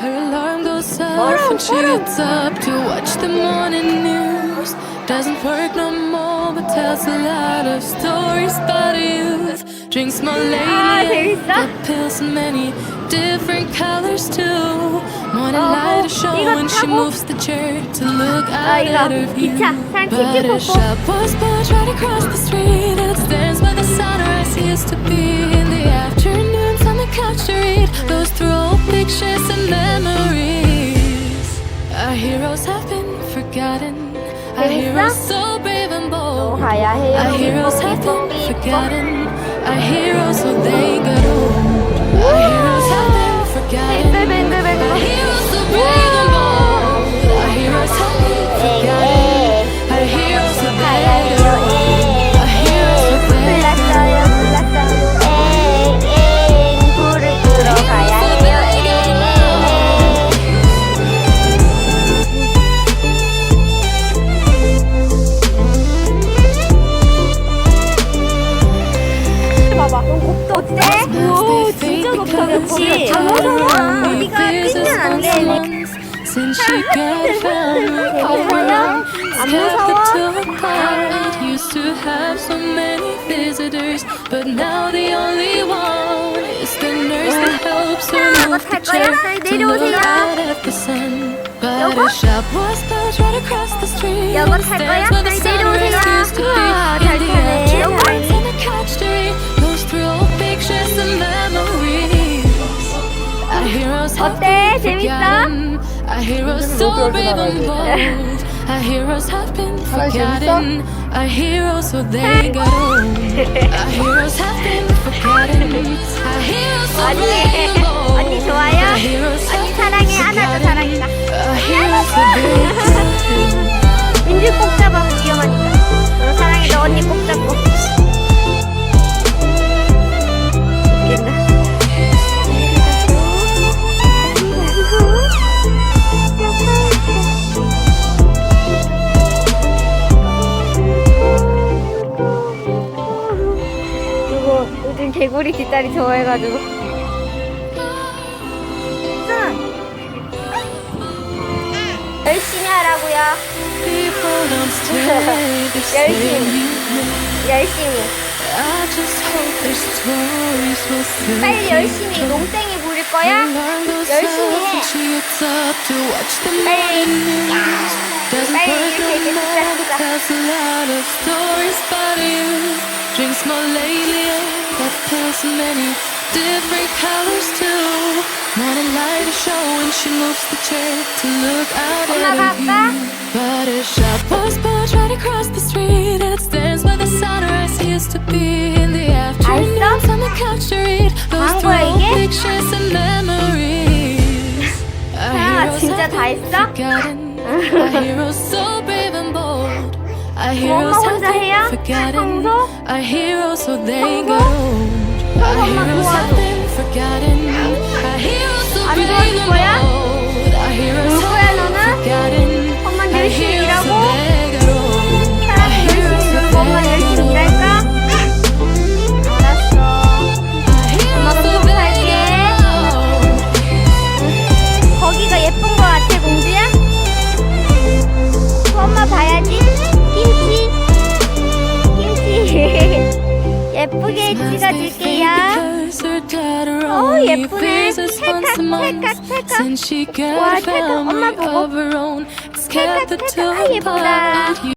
Her alarm goes off when she gets up to watch the morning news. Doesn't work no more, but tells a lot of stories about youth. Drinks more lately, got pills in many different colors too. Morning light is show when she moves the chair to look out at her view. But a shop was built right across the street, and it stands by the sunrise. He used to be in the afternoons on the couch to read, goes through old pictures and memories. Our heroes have been forgotten. Our heroes so brave and bold. Our heroes have been forgotten. Our heroes so they got old. Our heroes have been forgotten. Our heroes so brave and bold. Our heroes have been forgotten. Our heroes so they got old. Our heroes so they got old. 불을 끄러 가야 해요. 봐봐. 곱도 어때? 오, 진짜 높다. 그치? 안 무서워. 우리가 뛰면 안 돼. Since she got found, 안 무서워? it used to have so many visitors, but now the only one is the nurse that helps her move the chair to look out at the sun. But a shop was built right across the street. 여거 It 탈 stands 거야? where the sunrise used to be. 우와, In 잘 the 타네. afternoons on the couch to read, goes through old pictures and memories. Our heroes have 어때? been 재밌어? forgotten. Our heroes so brave and bold. Our heroes have been forgotten. Our heroes so they got old. Our heroes have been forgotten. Our heroes so 언니, brave and bold. 언니 좋아요? Our heroes 언니 have 사랑해. been 안아줘, forgotten. 사랑이가. Our heroes so they got old. 민지 꼭 잡아. 위험하니까. 사랑이 너 언니 꼭 잡고. 웃긴다. 요즘 개구리 뒷다리 좋아해가지고. 열심히 하라고요. People don't stay the same. 열심히. I just hope their stories will fill 빨리 you. 열심히 농땡이 부릴 거야? 열심히 해. 빨리 빨리 이렇게 more, tells a lot of stories about you. Drinks more lately, got pills in many different colors too. Morning light is show when she moves the chair to look out 엄마 at her 바빠? view. But a shop was built right across the street, and it stands where the sunrise used to be. In the afternoons on the couch to read, goes through 광고야, old 이게? pictures and memories. Our heroes 진짜 have 다 been 했어? forgotten. Our heroes so brave and bold. Our heroes 엄마 have 혼자 해요? been forgotten. 청소? Our heroes so they 청소? got old. Our 엄마 heroes have 도와줘. been forgotten. Our heroes so 안 brave 도와줄 and 거야? bold. Our heroes 울 거야, have been 너는? forgotten. 엄마 Our 열심히 heroes 일하고? so they got old. Our 사랑이 heroes 열심히 so 놀고 엄마 they 열심히 got old. 일할까? 알았어. 엄마가 꼭 살게. 거기가 예쁜 거 같아, 공주야? 엄마 봐야지. 김치. 김치. 예쁘게 찍어줄게요. 오, 예쁘네. 찰칵. 와, 찰칵. 엄마 보고. 찰칵. 아, 예쁘다.